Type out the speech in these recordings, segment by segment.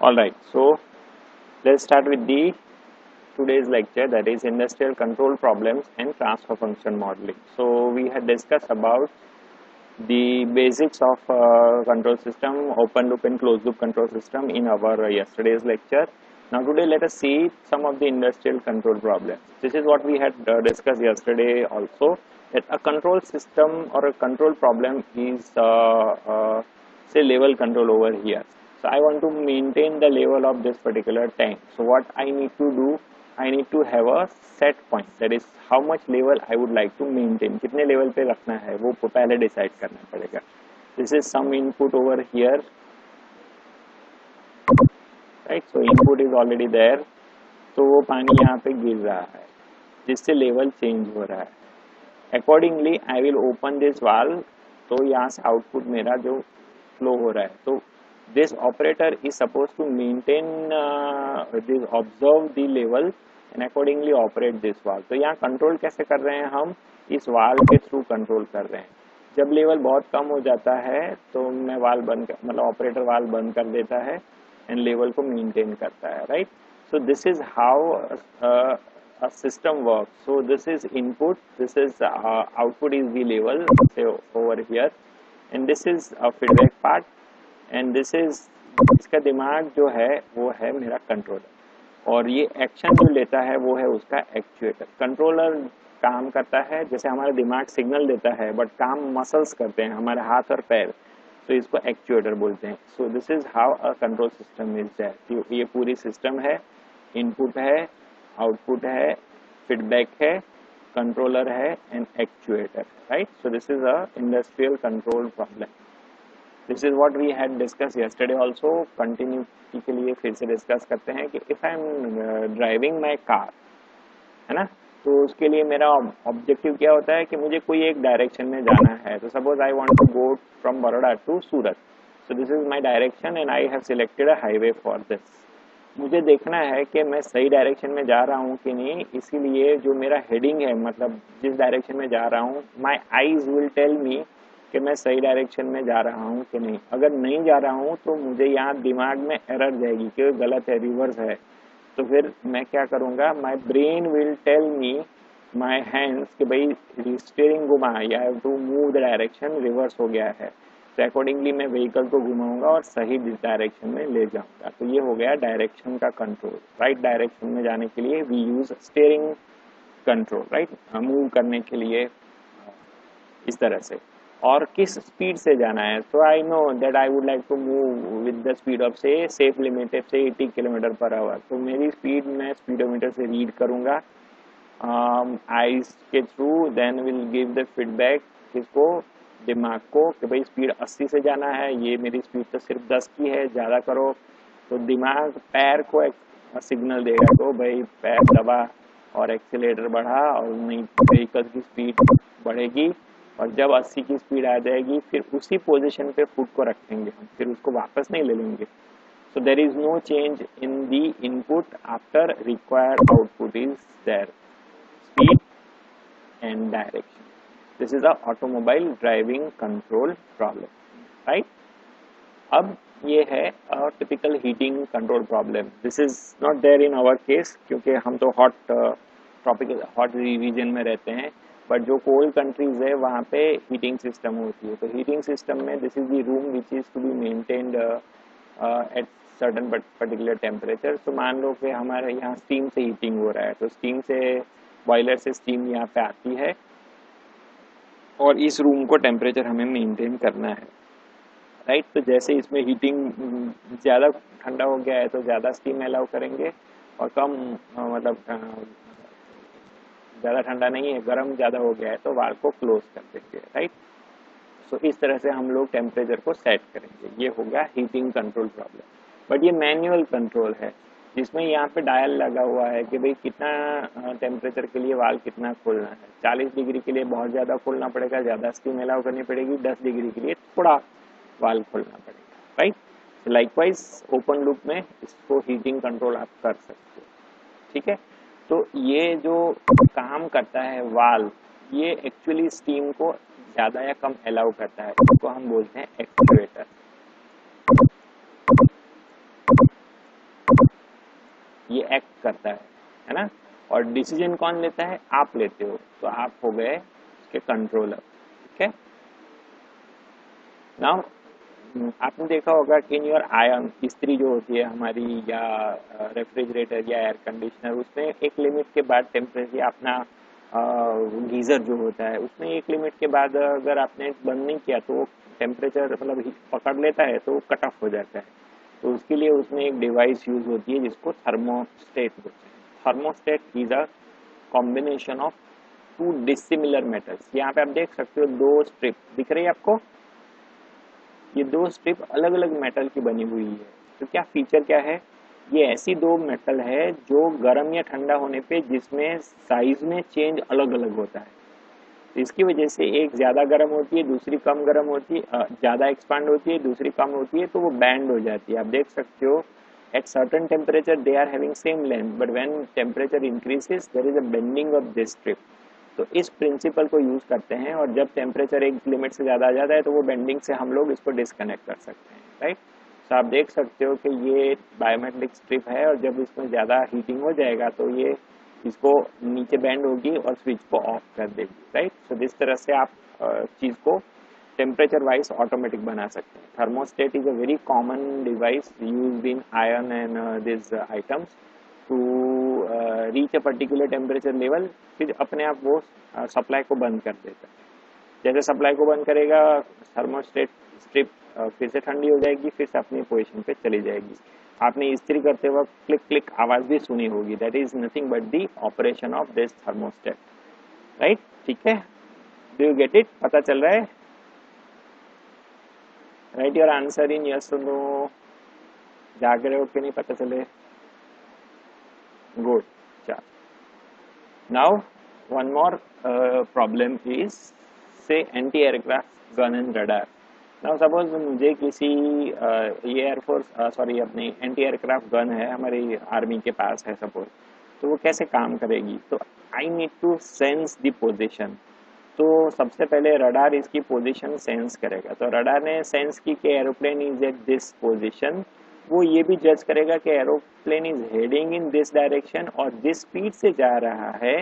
All right, so let's start with the today's lecture, that is industrial control problems and transfer function modeling. So we had discussed about the basics of control system, open loop and closed loop control system in our yesterday's lecture. Now today let us see some of the industrial control problems. This is what we had discussed yesterday also, that a control system or a control problem is say level control over here. So I want to maintain the level of this particular tank. So what I need to do, I need to have a set point, that is how much level I would like to maintain, कितने level पे रखना है वो पहले decide करना पड़ेगा. This is some input over here, right? So input is already there. तो वो पानी यहाँ पे गिर रहा है जिससे level change हो रहा है. Accordingly I will open this valve, तो यहाँ से output मेरा जो flow हो रहा है, तो this operator is supposed to maintain this observe the level and accordingly operate this valve. तो यहाँ कंट्रोल कैसे कर रहे हैं, हम इस वाल्व के थ्रू कंट्रोल कर रहे हैं. जब लेवल बहुत कम हो जाता है तो मैं वाल्व बंद मतलब ऑपरेटर वाल्व बंद कर देता है एंड लेवल को मेंटेन करता है, right. So this is how a system works. So this is input, this is output is the level, say over here, and this is a feedback part, and this is इसका दिमाग जो है वो है मेरा controller, और ये action जो लेता है वो है उसका एक्चुएटर. कंट्रोलर काम करता है जैसे हमारा दिमाग सिग्नल देता है, बट काम मसल्स करते हैं हमारे हाथ और पैर, तो इसको एक्चुएटर बोलते हैं. सो this is how a control system is that. ये पूरी सिस्टम है, इनपुट है, आउटपुट है, फीडबैक है, कंट्रोलर है and actuator, right. So this is a industrial control problem. This is what we had discuss yesterday also. कंटिन्यूटी के लिए फिर से डिस्कस करते हैं कि if I am driving my car, है ना, तो उसके लिए मेरा ऑब्जेक्टिव क्या होता है कि मुझे कोई एक डायरेक्शन में जाना है. तो suppose I want to go from Baroda to Surat. So this is my direction and I have selected a highway for this. मुझे देखना है कि मैं सही डायरेक्शन में जा रहा हूँ कि नहीं, इसीलिए जो मेरा हेडिंग है, मतलब जिस डायरेक्शन में जा रहा हूँ, my eyes will tell me कि मैं सही डायरेक्शन में जा रहा हूँ कि नहीं. अगर नहीं जा रहा हूँ तो मुझे यहाँ दिमाग में एरर जाएगी कि गलत है, रिवर्स है. तो फिर मैं क्या करूँगा, my brain will tell me, my hands, कि भाई स्टीयरिंग घुमा, या have to move the direction, reverse हो गया है. तो अकॉर्डिंगली मैं व्हीकल को घुमाऊंगा और सही डायरेक्शन में ले जाऊंगा. तो ये हो गया डायरेक्शन का कंट्रोल. राइट डायरेक्शन में जाने के लिए we use steering control, right, move करने के लिए इस तरह से. और किस स्पीड से जाना है, so I know that I would like to move with the speed of से सेफ लिमिट से 80 किलोमीटर पर आवर. तो मेरी स्पीड मैं स्पीडोमीटर से रीड करूंगा आईज के through, then will give the feedback किसको, दिमाग को, कि भाई स्पीड 80 से जाना है, ये मेरी स्पीड तो सिर्फ 10 की है, ज़्यादा करो. तो दिमाग पैर को एक सिग्नल देगा, तो भाई पैर दबा और एक्सीलेटर बढ़ा, और नहीं व्हीकल की स्पीड बढ़ेगी, और जब 80 की स्पीड आ जाएगी फिर उसी पोजीशन पे फुट को रखेंगे हम, फिर उसको वापस नहीं ले लेंगे. So there is no change in the input after required output is there, speed and direction. This is a automobile driving control problem, right? अब ये है typical heating control problem. This is not there in our case क्योंकि हम तो hot region में रहते हैं, but जो cold countries है वहाँ पे heating system होती है. तो heating system में this is the room which is to be maintained at certain particular temperature. तो मान लो कि हमारे यहाँ steam से heating हो रहा है, तो steam से बॉयलर से steam यहाँ पे आती है और इस रूम को टेम्परेचर हमें मेंटेन करना है, राइट. तो जैसे इसमें हीटिंग ज़्यादा ठंडा हो गया है तो ज़्यादा स्टीम अलाउ करेंगे, और कम मतलब ज़्यादा ठंडा नहीं है, गर्म ज़्यादा हो गया है तो वाल्व को क्लोज कर देंगे, राइट. सो इस तरह से हम लोग टेम्परेचर को सेट करेंगे. ये हो गया हीटिंग कंट्रोल प्रॉब्लम. बट ये मैनुअल कंट्रोल है, जिसमें यहाँ पे डायल लगा हुआ है कि भाई कितना टेम्परेचर के लिए वाल्व कितना खोलना है। 40 डिग्री के लिए बहुत ज़्यादा खोलना पड़ेगा, ज़्यादा स्टीम अलाउ करनी पड़ेगी। 10 डिग्री के लिए थोड़ा वाल्व खोलना पड़ेगा, राइट। लाइकवाइज ओपन लूप में इसको हीटिंग कंट्रोल आप कर सकते हो, ठीक है। तो ये जो काम करता है वाल्व, ये एक्चुअली स्टीम को ज़्यादा या कम अलाउ करता है, इसको हम बोलते हैं एक्चुएटर। ये एक्ट करता है ना। और डिसीजन कौन लेता है? आप लेते हो, तो आप हो गए उसके कंट्रोलर, ठीक है। नाउ आपने देखा होगा कि इन योर आयन, इस्त्री जो होती है हमारी या रेफ्रिजरेटर या एयर कंडीशनर, उसमें एक लिमिट के बाद टेम्परेचर, अपना गीज़र जो होता है उसमें एक लिमिट के बाद अगर आपने बंद नहीं किया तो टेम्परेचर मतलब पकड़ लेता है, तो कट ऑफ हो जाता है। तो उसके लिए उसमें एक डिवाइस यूज होती है जिसको थर्मोस्टेट बोलते हैं। Thermostat is a combination of to dissimilar metals. यहाँ पे आप देख सकते हो दो स्ट्रिप दिख रही है आपको, ये दो स्ट्रिप अलग अलग मेटल की बनी हुई है। तो क्या फीचर क्या है? ये ऐसी दो मेटल है जो गर्म या ठंडा होने पे जिसमें साइज में चेंज अलग अलग होता है। तो इसकी वजह से एक ज़्यादा गर्म होती है, दूसरी कम गर्म होती है, ज़्यादा एक्सपांड होती है, दूसरी कम होती है, तो वो बैंड हो जाती है। आप देख सकते हो at certain temperature they are having same length, but when temperature increases there is a bending of this strip. तो इस प्रिंसिपल को यूज़ करते हैं, और जब टेम्परेचर एक लिमिट से ज़्यादा आ जाता है तो वो बेंडिंग से हम लोग इसको डिस्कनेक्ट कर सकते हैं, राइट। तो आप देख सकते हो कि ये बायोमेट्रिक स्ट्रिप है, और जब इसमें ज़्यादा हीटिंग हो जाएगा तो ये इसको नीचे बैंड होगी और स्विच को ऑफ कर देगी, राइट। तो जिस तरह से आप चीज़ को टेम्परेचर वाइज ऑटोमेटिक बना सकते हैं। Thermostat is a very common device used in iron and this items to reach a particular temperature level, फिर अपने आप वो सप्लाई को बंद कर देता है। जैसे सप्लाई को बंद करेगा, थर्मोस्टेट स्ट्रिप फिर से ठंडी हो जाएगी, फिर से अपनी पोजीशन पे चली जाएगी। आपने इस्त्री करते वक्त क्लिक क्लिक आवाज़ भी सुनी होगी, that is nothing but the operation of this thermostat, right. ठीक है, डू यू गेट इट? पता चल रहा है? Right your answer in yes और नो। जाग रहे हो कि नहीं पता चले? गुड। चल, now one more problem is say anti-aircraft gun and radar. Now suppose मुझे किसी ये एयरफोर्स सॉरी अपनी एंटी एयरक्राफ्ट गन है हमारी आर्मी के पास है सपोज, तो वो कैसे काम करेगी? तो I need to sense the position. तो सबसे पहले रडार इसकी पोजीशन सेंस करेगा। तो रडार ने सेंस की कि aeroplane is at this position, वो ये भी जज करेगा कि aeroplane is heading in this direction और जिस स्पीड से जा रहा है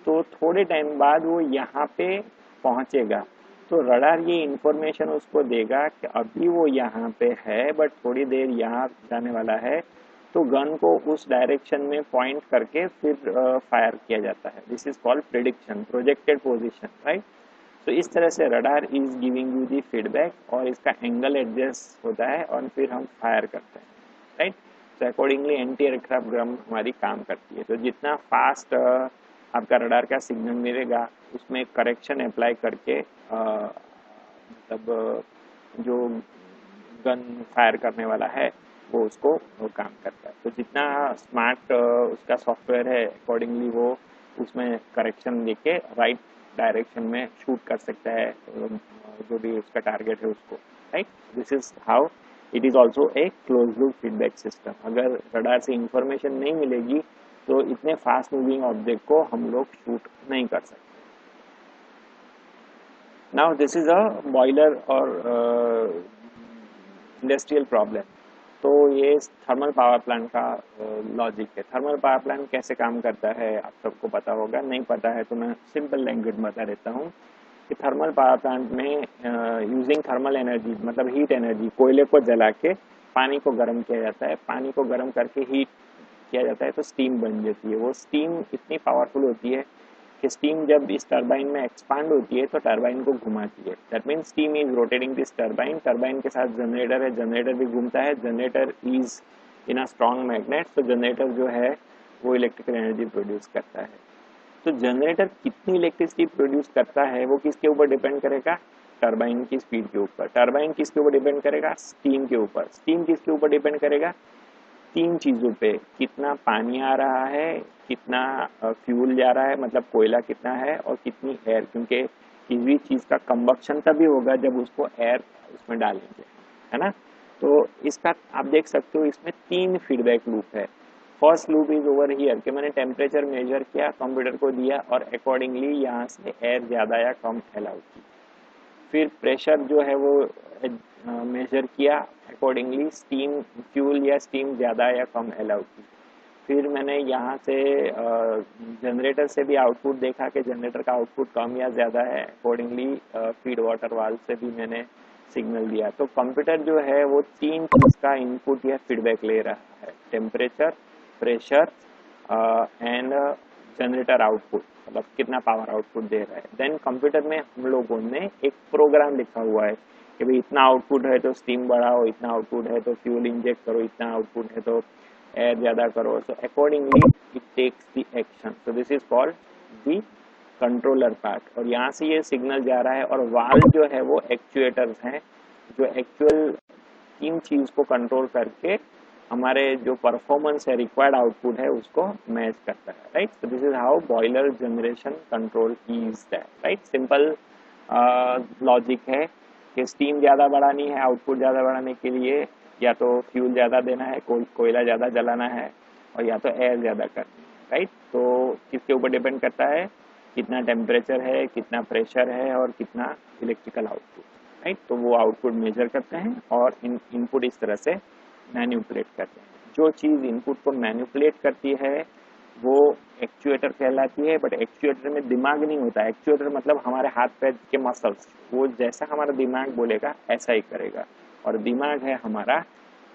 तो थोड़े टाइम बाद वो यहाँ पे पहुँचेगा। तो रडार ये इंफॉर्मेशन उसको देगा कि अभी वो यहाँ पे है बट थोड़ी देर यहाँ जाने वाला है, तो गन को उस डायरेक्शन में पॉइंट करके फिर फायर किया जाता है। This is called prediction, projected position, right. तो इस तरह से radar is giving you the feedback और इसका एंगल एडजस्ट होता है और फिर हम फायर करते हैं, राइट। तो अकॉर्डिंगली एंटी एयरक्राफ्ट गन हमारी काम करती है। तो जितना फास्ट आपका रडार का सिग्नल मिलेगा उसमें करेक्शन अप्लाई करके मतलब जो गन फायर करने वाला है वो उसको वो काम करता है। तो जितना स्मार्ट उसका सॉफ्टवेयर है अकॉर्डिंगली वो उसमें करेक्शन देके राइट डायरेक्शन में शूट कर सकता है जो भी उसका टारगेट है उसको, right. This is how it is also a close loop feedback system. अगर रडार से इंफॉर्मेशन नहीं मिलेगी तो इतने फास्ट मूविंग ऑब्जेक्ट को हम लोग शूट नहीं कर सकते। Now this is a boiler और इंडस्ट्रियल प्रॉब्लम। तो ये थर्मल पावर प्लांट का लॉजिक है। थर्मल पावर प्लांट कैसे काम करता है आप सबको पता होगा, नहीं पता है तो मैं सिंपल लैंग्वेज बता देता हूँ कि थर्मल पावर प्लांट में यूजिंग थर्मल एनर्जी मतलब हीट एनर्जी, कोयले को जला के पानी को गर्म किया जाता है, पानी को गर्म करके हीट किया जाता है तो स्टीम बन जाती है। वो स्टीम इतनी पावरफुल होती है कि स्टीम जब इस टरबाइन में एक्सपांड होती है तो टरबाइन को घुमाती है। That means steam is rotating this turbine, turbine के साथ जनरेटर है, जनरेटर भी घूमता है, generator is in a strong magnet, तो जनरेटर जो है वो इलेक्ट्रिकल एनर्जी प्रोड्यूस करता है। तो जनरेटर कितनी इलेक्ट्रिसिटी प्रोड्यूस करता है वो किसके ऊपर डिपेंड करेगा? टरबाइन की स्पीड के ऊपर। टरबाइन किसके ऊपर डिपेंड करेगा? स्टीम के ऊपर। स्टीम किसके ऊपर डिपेंड करेगा? तीन चीजों पे, कितना पानी आ रहा है, कितना फ्यूल जा रहा है, मतलब कोयला कितना है, और कितनी एयर, क्योंकि किसी भी चीज का कंबक्शन तभी होगा जब उसको एयर उसमें डालेंगे, है ना। तो इसका आप देख सकते हो इसमें तीन फीडबैक लूप है। First loop is over here कि मैंने टेम्परेचर मेजर किया, कंप्यूटर को दिया और अकॉर्डिंगली यहाँ से एयर ज्यादा या कम अलाउ की। फिर प्रेशर जो है वो मेजर किया, अकॉर्डिंगली स्टीम फ्यूल या स्टीम ज़्यादा या कम अलाउ की। फिर मैंने यहाँ से जनरेटर से भी आउटपुट देखा कि जनरेटर का आउटपुट कम या ज़्यादा है, अकॉर्डिंगली फीड वाटर वाल्व से भी मैंने सिग्नल दिया। तो कंप्यूटर जो है वो तीन चीज़ का इनपुट या फीडबैक ले रहा है, temperature, pressure and generator output, मतलब कितना पावर आउटपुट दे रहा है। देन कंप्यूटर में हम लोगों ने एक प्रोग्राम लिखा हुआ है कि भाई इतना आउटपुट है तो स्टीम बढ़ाओ, इतना आउटपुट है तो फ्यूल इंजेक्ट करो, इतना आउटपुट है तो एयर ज़्यादा करो। So accordingly it takes the action. So this is called the controller part. और यहाँ से ये सिग्नल जा रहा है, और वाल्व जो है वो एक्चुएटर्स हैं जो एक्चुअल इन चीज को कंट्रोल करके हमारे जो परफॉर्मेंस है, रिक्वायर्ड आउटपुट है, उसको मैच करता है, right. So this is how boiler generation control is that, right. Simple logic है कि स्टीम ज़्यादा बढ़ानी है, आउटपुट ज़्यादा बढ़ाने के लिए या तो फ्यूल ज़्यादा देना है, कोयला ज़्यादा जलाना है, और या तो एयर ज़्यादा करनी है, राइट। तो किसके ऊपर डिपेंड करता है? कितना टेम्परेचर है, कितना प्रेशर है, और कितना इलेक्ट्रिकल आउटपुट, राइट। तो वो आउटपुट मेजर करते हैं और इनपुट इस तरह से मैन्युपुलेट करते हैं। जो चीज़ इनपुट को मैन्युपुलेट करती है वो एक्चुएटर कहलाती है, बट एक्चुएटर में दिमाग नहीं होता। एक्चुएटर मतलब हमारे हाथ पैर के मसल्स, वो जैसा हमारा दिमाग बोलेगा ऐसा ही करेगा। और दिमाग है हमारा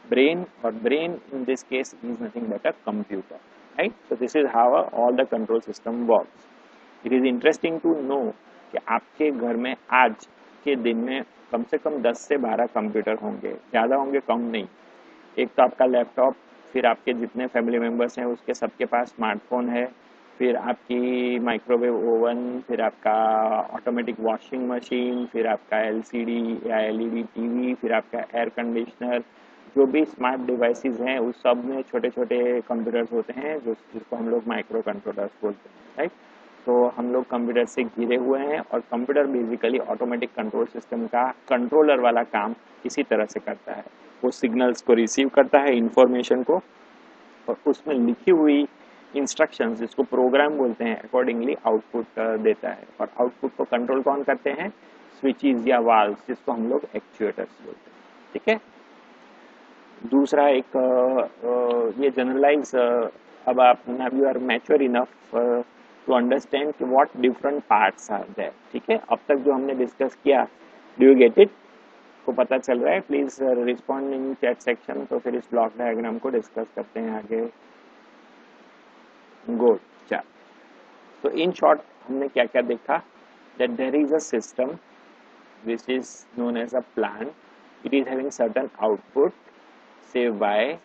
ब्रेन, और brain in this case is nothing but a computer, right. So this is how all the control system works. It is interesting to know कि आपके घर में आज के दिन में कम से कम 10 से 12 कंप्यूटर होंगे, ज़्यादा होंगे, कम नहीं। एक तो आपका लैपटॉप, फिर आपके जितने फैमिली मेम्बर्स हैं उसके सबके पास स्मार्टफोन है, फिर आपकी माइक्रोवेव ओवन, फिर आपका ऑटोमेटिक वॉशिंग मशीन, फिर आपका एलसीडी या एलईडी टीवी, फिर आपका एयर कंडीशनर। जो भी स्मार्ट डिवाइसेस हैं उस सब में छोटे छोटे कंप्यूटर्स होते हैं जिसको हम लोग माइक्रो कंट्रोलर्स बोलते हैं, राइट। तो हम लोग कंप्यूटर से घिरे हुए हैं, और computer basically automatic control system का कंट्रोलर वाला काम इसी तरह से करता है। वो सिग्नल्स को रिसीव करता है, इंफॉर्मेशन को, और उसमें लिखी हुई इंस्ट्रक्शंस जिसको प्रोग्राम बोलते हैं, अकॉर्डिंगली आउटपुट देता है। और आउटपुट को कंट्रोल कौन करते हैं? स्विचेस या वाल्व्स, जिसको हम लोग एक्चुएटर्स बोलते हैं, ठीक है। दूसरा एक ये जनरलाइज, अब आप now you are mature enough to understand कि what different parts are there, ठीक है। अब तक जो हमने डिस्कस किया, डू यू गेट इट? को पता चल रहा है? Please respond in chat section. तो फिर इस ब्लॉक डायग्राम को डिस्कस करते हैं आगे। गुड, चल। तो इन शॉर्ट हमने क्या क्या देखा? That there is a system which is known as a plant. It is having certain output, say y.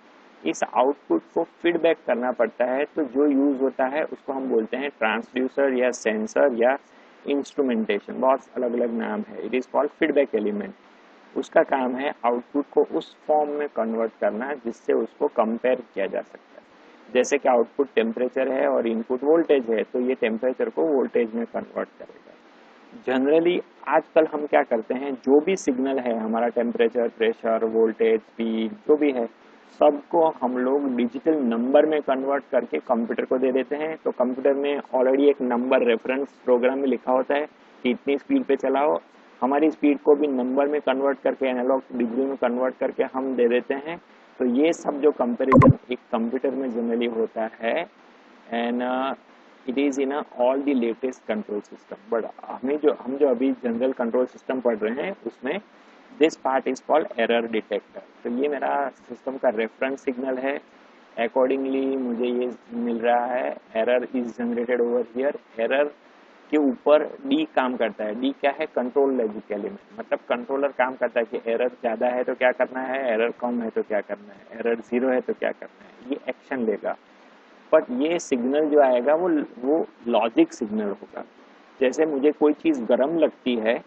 इस आउटपुट को फीडबैक करना पड़ता है, तो जो यूज होता है उसको हम बोलते हैं ट्रांसड्यूसर या सेंसर या इंस्ट्रूमेंटेशन, बहुत अलग अलग नाम है। It is called feedback element. उसका काम है आउटपुट को उस फॉर्म में कन्वर्ट करना जिससे उसको कंपेयर किया जा सकता है। जैसे कि आउटपुट टेम्परेचर है और इनपुट वोल्टेज है, तो ये टेम्परेचर को वोल्टेज में कन्वर्ट करेगा। जनरली आजकल हम क्या करते हैं, जो भी सिग्नल है हमारा, टेम्परेचर, प्रेशर, वोल्टेज, स्पीड, जो भी है, सबको हम लोग डिजिटल नंबर में कन्वर्ट करके कंप्यूटर को दे देते हैं। तो कंप्यूटर में ऑलरेडी एक नंबर रेफरेंस प्रोग्राम में लिखा होता है कि इतनी स्पीड पे चलाओ। हमारी स्पीड को भी नंबर में कन्वर्ट करके, एनालॉग डिग्री में कन्वर्ट करके हम दे देते हैं। तो ये सब जो कंपेरिजन एक कंप्यूटर में जनरली होता है, and it is in all the latest control system. But हम जो अभी जनरल कंट्रोल सिस्टम पढ़ रहे हैं उसमें this part is called error detector. तो ये मेरा सिस्टम का रेफरेंस सिग्नल है, अकॉर्डिंगली मुझे ये मिल रहा है, error is generated over here. Error के ऊपर डी काम करता है। डी क्या है? कंट्रोल लॉजिक एलिमेंट, मतलब कंट्रोलर काम करता है कि एरर ज़्यादा है तो क्या करना है, एरर कम है तो क्या करना है, एरर 0 है तो क्या करना है, ये एक्शन लेगा। बट ये सिग्नल जो आएगा वो लॉजिक सिग्नल होगा। जैसे मुझे कोई चीज़ गर्म लगती है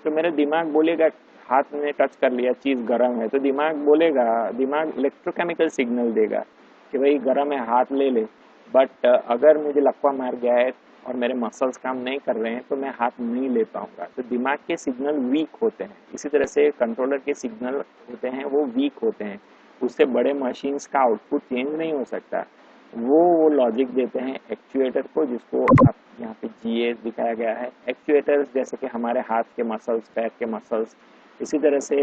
तो मेरा दिमाग बोलेगा, हाथ में टच कर लिया, चीज़ गर्म है, तो दिमाग बोलेगा, दिमाग इलेक्ट्रोकेमिकल सिग्नल देगा कि भाई गर्म है, हाथ ले ले। बट अगर मुझे लकवा मार गया है और मेरे मसल्स काम नहीं कर रहे हैं तो मैं हाथ नहीं ले पाऊंगा। तो दिमाग के सिग्नल वीक होते हैं। इसी तरह से कंट्रोलर के सिग्नल होते हैं, वो वीक होते हैं। उससे बड़े मशीन्स का आउटपुट चेंज नहीं हो सकता। वो लॉजिक देते हैं एक्चुएटर को, जिसको आप यहाँ पे जीए दिखाया गया है। एक्चुएटर्स जैसे कि हमारे हाथ के मसल्स, पैर के मसल्स, इसी तरह से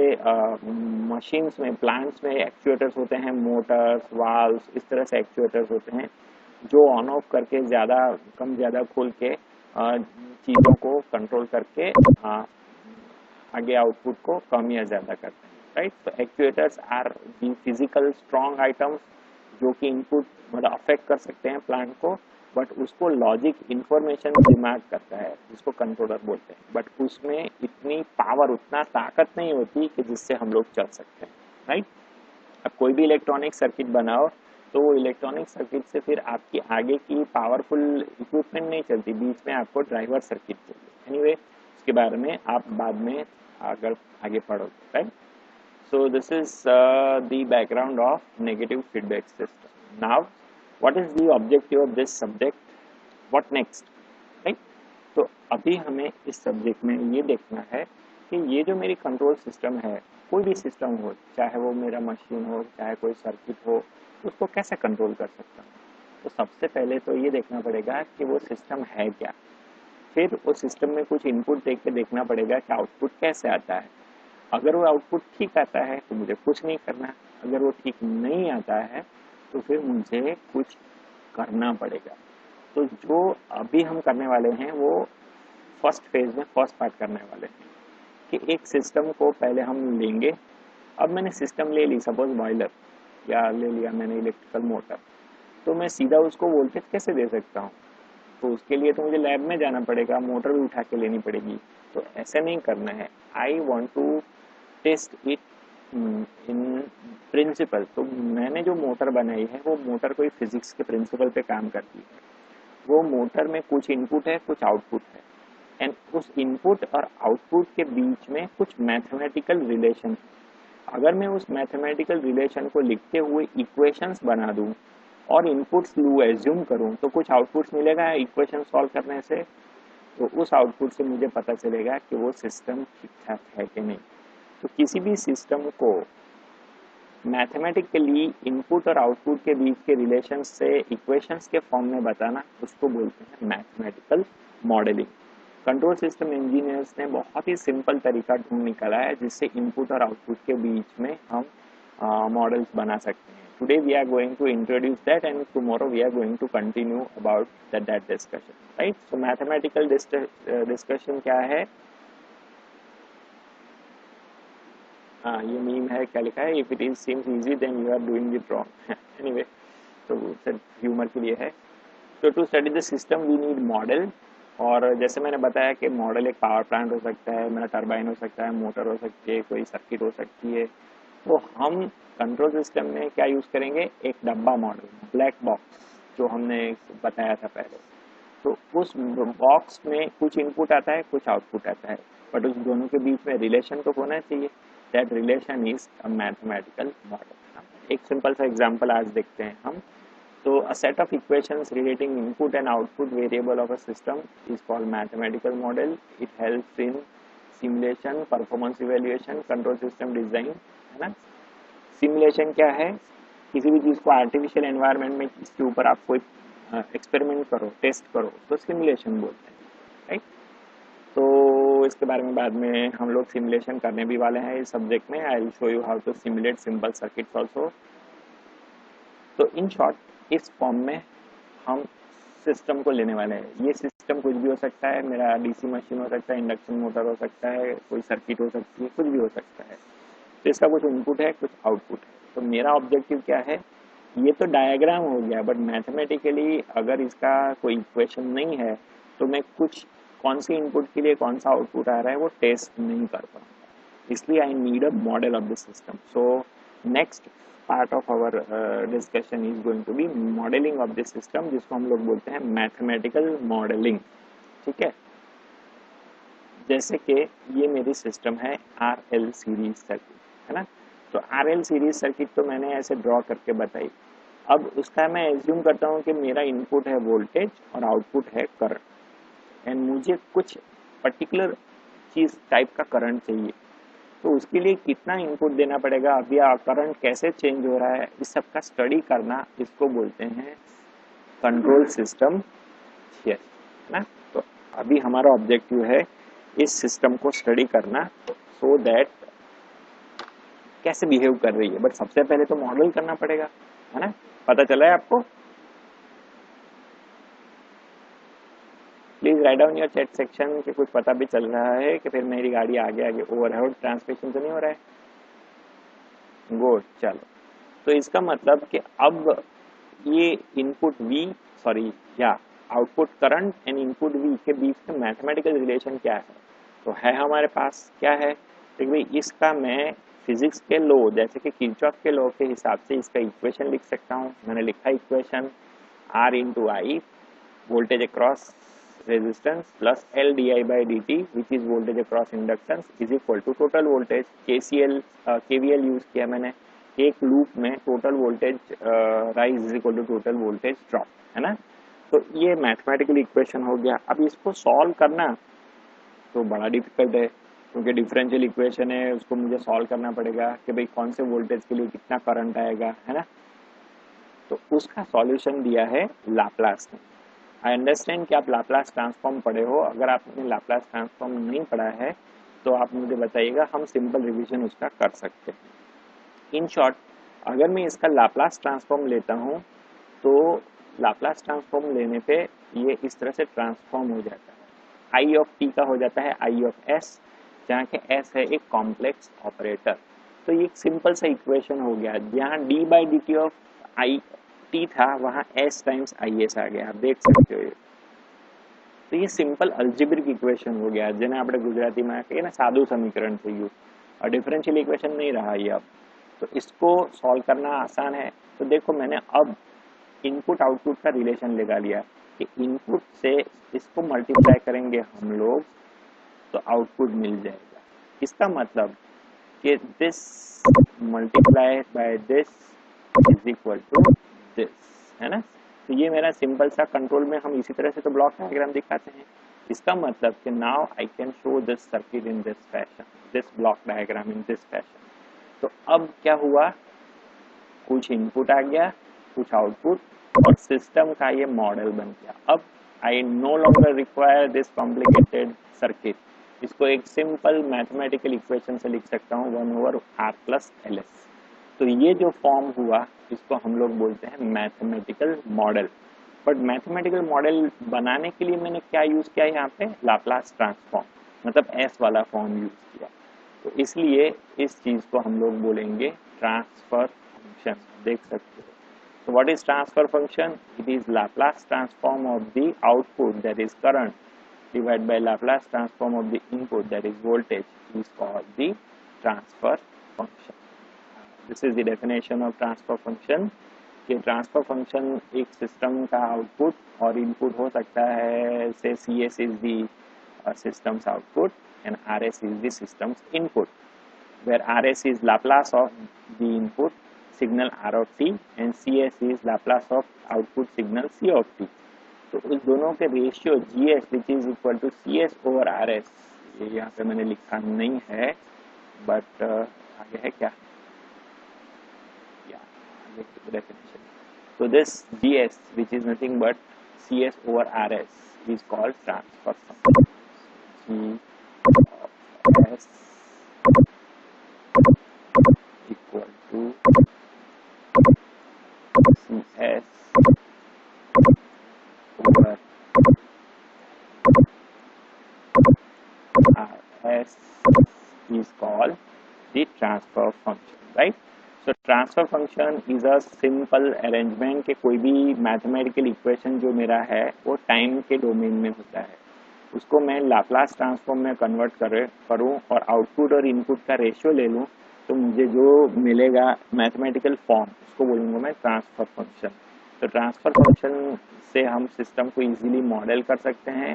मशीन्स में, प्लांट्स में एक्चुएटर्स होते हैं, मोटर्स, वाल्व्स, इस तरह से एक्चुएटर्स होते हैं जो ऑन ऑफ करके ज़्यादा कम ज़्यादा खोल के चीज़ों को कंट्रोल करके आगे आउटपुट को कम या ज़्यादा करते हैं, राइट। तो actuators are the physical strong items जो कि इनपुट मतलब अफेक्ट कर सकते हैं प्लांट को, बट उसको लॉजिक इंफॉर्मेशन दिमाग करता है, जिसको कंट्रोलर बोलते हैं। बट उसमें इतनी पावर, उतना ताकत नहीं होती कि जिससे हम लोग चल सकते हैं, राइट। अब कोई भी इलेक्ट्रॉनिक सर्किट बनाओ तो वो इलेक्ट्रॉनिक सर्किट से फिर आपकी आगे की पावरफुल इक्विपमेंट नहीं चलती, बीच में आपको ड्राइवर सर्किट चाहिए। एनीवे, उसके बारे में आप बाद में अगर आगे पढ़ोगे, right. So this is the background of negative feedback system. Now, what is the objective of this subject? What next? Right? तो अभी हमें इस सब्जेक्ट में ये देखना है कि ये जो मेरी कंट्रोल सिस्टम है, कोई भी सिस्टम हो, चाहे वो मेरा मशीन हो, चाहे कोई सर्किट हो, उसको कैसे कंट्रोल कर सकता हूँ। तो सबसे पहले तो ये देखना पड़ेगा कि वो सिस्टम है क्या। फिर उस सिस्टम में कुछ इनपुट देख के देखना पड़ेगा कि आउटपुट कैसे आता है। अगर वो आउटपुट ठीक आता है तो मुझे कुछ नहीं करना, अगर वो ठीक नहीं आता है तो फिर मुझे कुछ करना पड़ेगा। तो जो अभी हम करने वाले हैं वो फर्स्ट फेज में फर्स्ट पार्ट करने वाले हैं कि एक सिस्टम को पहले हम लेंगे। अब मैंने सिस्टम ले ली, सपोज बॉयलर, या ले लिया मैंने इलेक्ट्रिकल मोटर, तो मैं सीधा उसको वोल्टेज कैसे दे सकता हूँ। तो उसके लिए तो मुझे लैब में जाना पड़ेगा, मोटर भी उठा के लेनी पड़ेगी। तो ऐसा नहीं करना है। I want to test it in principle. तो मैंने जो मोटर बनाई है वो मोटर कोई फिजिक्स के प्रिंसिपल पे काम करती है। वो मोटर में कुछ इनपुट है, कुछ आउटपुट है, एंड उस इनपुट और आउटपुट के बीच में कुछ मैथमेटिकल रिलेशन है। अगर मैं उस मैथमेटिकल रिलेशन को लिखते हुए इक्वेशंस बना दूं और इनपुट्स लूँ, एज्यूम करूं, तो कुछ आउटपुट्स मिलेगा इक्वेशन सॉल्व करने से। तो उस आउटपुट से मुझे पता चलेगा कि वो सिस्टम ठीक ठाक है कि नहीं। तो किसी भी सिस्टम को मैथमेटिकली इनपुट और आउटपुट के बीच के रिलेशन से इक्वेशंस के फॉर्म में बताना, उसको बोलते हैं mathematical modelling. Control system engineers ने बहुत ही सिंपल तरीका ढूंढ निकाला है जिससे इनपुट और आउटपुट के बीच में हम मॉडल्स बना सकते हैं। Today we are going to introduce that and tomorrow we are going to continue about that discussion, right. So mathematical discussion क्या है। हाँ, ये मीम है, क्या लिखा है, if it is seems easy then you are doing it wrong. Anyway, तो humour के लिए है। तो to study the system we need model. और जैसे मैंने बताया कि मॉडल एक पावर प्लांट हो सकता है, मेरा टरबाइन हो सकता है, मोटर हो सकती है, कोई सर्किट हो सकती है। तो हम कंट्रोल सिस्टम में क्या यूज़ करेंगे, एक डब्बा मॉडल, ब्लैक बॉक्स, जो हमने बताया था पहले। तो उस बॉक्स में कुछ इनपुट आता है, कुछ आउटपुट आता है, बट उस दोनों के बीच में रिलेशन तो होना चाहिए। That relation is a mathematical model. एक सिंपल सा एग्जांपल आज देखते हैं हम। So a set of equations relating input and output variable of a system is called mathematical model. It helps in simulation, performance evaluation, control system design, है ना। Simulation क्या है, किसी भी चीज़ को आर्टिफिशियल एनवायरनमेंट में इसके ऊपर आप कोई एक्सपेरिमेंट करो, टेस्ट करो, तो सिमुलेशन बोलते हैं, राइट। तो इसके बारे में बाद में हम लोग सिमुलेशन करने भी वाले हैं इस सब्जेक्ट में। I will show you how to simulate simple circuits also. तो इन शॉर्ट इस फॉर्म में हम सिस्टम को लेने वाले हैं। ये सिस्टम कुछ भी हो सकता है, मेरा डीसी मशीन हो सकता है, इंडक्शन मोटर हो सकता है, कोई सर्किट हो सकती है, कुछ भी हो सकता है। तो इसका कुछ इनपुट है, कुछ आउटपुट है। तो मेरा ऑब्जेक्टिव क्या है, ये तो डायग्राम हो गया, बट मैथमेटिकली अगर इसका कोई इक्वेशन नहीं है तो मैं कुछ कौन सी इनपुट के लिए कौन सा आउटपुट आ रहा है वो टेस्ट नहीं कर पाऊंगा। इसलिए I need a model of the system. So next part of our discussion is going to be modelling of this system, जिसको हम लोग बोलते हैं मैथमेटिकल मॉडलिंग, ठीक है। जैसे कि ये मेरी सिस्टम है RL सीरीज सर्किट, है ना। तो RL सीरीज सर्किट तो मैंने ऐसे ड्रॉ करके बताई। अब उसका मैं एज्यूम करता हूँ कि मेरा इनपुट है वोल्टेज और आउटपुट है करंट, एंड मुझे कुछ पर्टिकुलर चीज टाइप का करंट चाहिए। तो उसके लिए कितना इनपुट देना पड़ेगा, अभी करंट कैसे चेंज हो रहा है, इस सब का स्टडी करना, इसको बोलते हैं कंट्रोल सिस्टम। यस, है ना। तो अभी हमारा ऑब्जेक्टिव है इस सिस्टम को स्टडी करना, सो दैट कैसे बिहेव कर रही है। बट सबसे पहले तो मॉडल करना पड़ेगा, है ना। पता चला है आपको? Please write down your chat section कि कुछ पता भी चल रहा है कि फिर मेरी गाड़ी आगे आगे ओवरहेड ट्रांसमिशन तो नहीं हो रहा है। गुड, चलो। तो इसका मतलब कि अब ये इनपुट V, सॉरी या output current and input V के बीच में मैथमेटिकल रिलेशन क्या है, तो है हमारे पास क्या है। तो भाई इसका मैं फिजिक्स के लॉ जैसे कि किरचॉफ के लॉ के हिसाब से इसका इक्वेशन लिख सकता हूँ। मैंने लिखा equation R into I, voltage across resistance plus L di by dt which is voltage across inductance is equal to total voltage। KCL KVL use किया मैंने एक लूप में, total voltage rise is equal to total voltage drop, है ना। तो ये mathematical equation हो गया। अब इसको सॉल्व करना तो बड़ा डिफिकल्ट है, क्योंकि डिफरेंशियल इक्वेशन है, उसको मुझे सॉल्व करना पड़ेगा कि भाई कौन से वोल्टेज के लिए कितना करंट आएगा, है ना। तो उसका सॉल्यूशन दिया है लाप्लास ने। आई अंडरस्टैंड कि आप लाप्लास ट्रांसफॉर्म पढ़े हो, अगर आपने लाप्लास ट्रांसफॉर्म नहीं पढ़ा है तो आप मुझे बताइएगा, हम सिंपल रिवीजन उसका कर सकते हैं। इन शॉर्ट, अगर मैं इसका लाप्लास ट्रांसफॉर्म लेता हूँ तो लाप्लास ट्रांसफॉर्म लेने पे ये इस तरह से ट्रांसफॉर्म हो जाता है, आई ऑफ टी का हो जाता है आई ऑफ एस, जहाँ के एस है एक कॉम्प्लेक्स ऑपरेटर। तो ये एक सिंपल सा इक्वेशन हो गया, जहाँ D by D T of I T था वहाँ एस टाइम्स आई एस आ गया, आप देख सकते हो। तो ये सिंपल अल्जेब्रिक इक्वेशन हो गया, જેને આપણે ગુજરાતીમાં કહીએ ને સાદું સમીકરણ થઈ ગયું, और डिफरेंशियल इक्वेशन नहीं रहा ये अब। तो इसको सॉल्व करना आसान है। तो देखो मैंने अब इनपुट आउटपुट का रिलेशन लगा लिया कि इनपुट से इसको मल्टीप्लाई करेंगे हम लोग तो आउटपुट मिल जाएगा। इसका मतलब कि this multiply by this is equal to this, है ना। तो ये मेरा सिंपल सा कंट्रोल में हम इसी तरह से तो ब्लॉक डायग्राम दिखाते हैं। इसका मतलब कि now I can show this circuit in this fashion, this block diagram in this fashion. तो अब क्या हुआ, कुछ इनपुट आ गया, कुछ आउटपुट, और सिस्टम का ये मॉडल बन गया। अब I know longer require this complicated circuit, इसको एक सिंपल मैथमेटिकल इक्वेशन से लिख सकता हूँ 1/R+LS। तो ये जो फॉर्म हुआ इसको हम लोग बोलते हैं mathematical model. But mathematical model बनाने के लिए मैंने क्या यूज किया यहाँ पे, लाप्लास ट्रांसफॉर्म, मतलब एस वाला फॉर्म यूज किया। तो इसलिए इस चीज को हम लोग बोलेंगे ट्रांसफर फंक्शन, देख सकते हो। तो what is transfer function, it is Laplace transform of the output that is current divided by Laplace transform of the input that is voltage is called the transfer function. This is the definition of transfer function कि transfer function एक system का output और input हो सकता है, से CS is the system's output and RS is the system's input, where RS is Laplace of the input signal R of t and CS is Laplace of output signal C of t। तो उस दोनों के ratio GS which is equal to CS over RS, ये यहाँ पे मैंने लिखा नहीं है, बट आगे है क्या, आगे डेफिनेशन। तो this GS which is nothing but CS over RS is called transfer function. GS equal to CS over RS is called the transfer function, right? So transfer function is a simple arrangement के कोई भी mathematical equation जो मेरा है वो time के domain में होता है, उसको मैं लाप्लास ट्रांसफॉर्म में कन्वर्ट करूँ और आउटपुट और इनपुट का रेशियो ले लूँ, तो मुझे जो मिलेगा मैथमेटिकल फॉर्म उसको बोलूँगा मैं ट्रांसफर फंक्शन। तो ट्रांसफर फंक्शन से हम सिस्टम को इजीली मॉडल कर सकते हैं।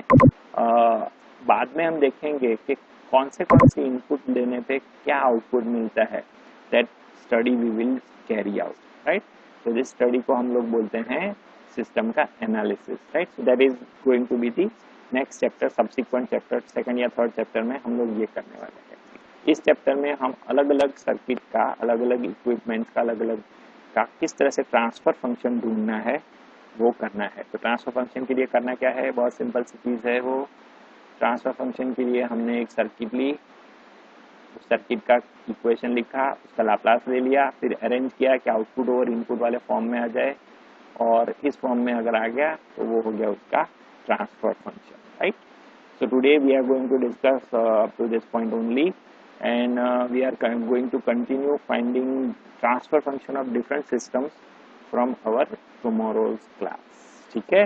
बाद में हम देखेंगे कि कौन से इनपुट देने पे क्या आउटपुट मिलता है, that study we will carry out, right. तो जिस स्टडी को हम लोग बोलते हैं सिस्टम का analysis, right. So that is going to be the next chapter, subsequent chapter, second या थर्ड चैप्टर में हम लोग ये करने वाले हैं। इस चैप्टर में हम अलग अलग सर्किट का, अलग अलग इक्विपमेंट्स का, अलग अलग का किस तरह से ट्रांसफर फंक्शन ढूंढना है वो करना है। तो ट्रांसफर फंक्शन के लिए करना क्या है, बहुत सिंपल सी चीज़ है। वो ट्रांसफर फंक्शन के लिए हमने एक सर्किट ली, उस सर्किट का इक्वेशन लिखा, उसका लाप्लास ले लिया, फिर अरेंज किया कि आउटपुट और इनपुट वाले फॉर्म में आ जाए, और इस फॉर्म में अगर आ गया तो वो हो गया उसका transfer function, right. So today we are going to discuss up to this point only, and we are going to continue finding transfer function of different systems from our tomorrow's class, ठीक है।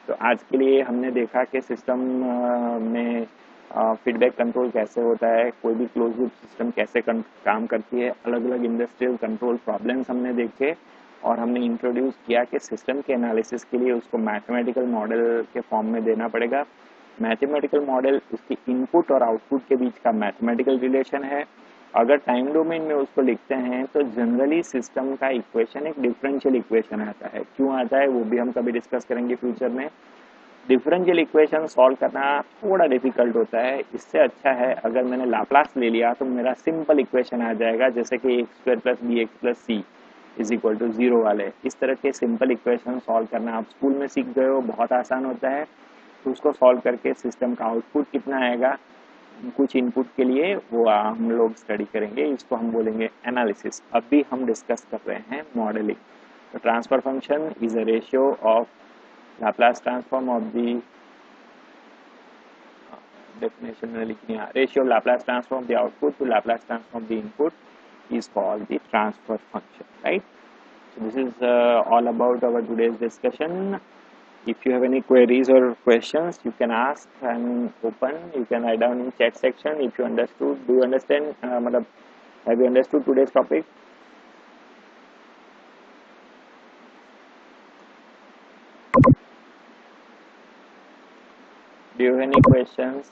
तो आज के लिए हमने देखा कि system में फीडबैक कंट्रोल कैसे होता है, कोई भी क्लोज लूप सिस्टम कैसे काम करती है, अलग अलग इंडस्ट्रियल कंट्रोल प्रॉब्लम्स हमने देखे, और हमने इंट्रोड्यूस किया कि सिस्टम के एनालिसिस के लिए उसको मैथमेटिकल मॉडल के फॉर्म में देना पड़ेगा। मैथमेटिकल मॉडल उसकी इनपुट और आउटपुट के बीच का मैथमेटिकल रिलेशन है। अगर टाइम डोमेन में उसको लिखते हैं तो जनरली सिस्टम का इक्वेशन एक डिफरेंशियल इक्वेशन आता है। क्यों आता है वो भी हम कभी डिस्कस करेंगे फ्यूचर में। डिफरेंशियल इक्वेशन सॉल्व करना थोड़ा डिफिकल्ट होता है, इससे अच्छा है अगर मैंने लाप्लास ले लिया तो मेरा सिंपल इक्वेशन आ जाएगा, जैसे कि x² + bx + c = 0 वाले। इस तरह के सिंपल इक्वेशन सॉल्व करना आप स्कूल में सीख गए हो, बहुत आसान होता है। तो उसको सॉल्व करके सिस्टम का आउटपुट कितना आएगा कुछ इनपुट के लिए, वो हम लोग स्टडी करेंगे, इसको हम बोलेंगे एनालिसिस। अभी हम डिस्कस कर रहे हैं मॉडलिंग। तो transfer function is a ratio of Laplace transform of the definition में लिखनी है, ratio of Laplace transform the output to Laplace transform the input is called the transfer function, right. So this is all about our today's discussion. If you have any queries or questions, you can ask and open. You can write down in chat section if you understood. Do you understand? Have you understood today's topic? Do you have any questions?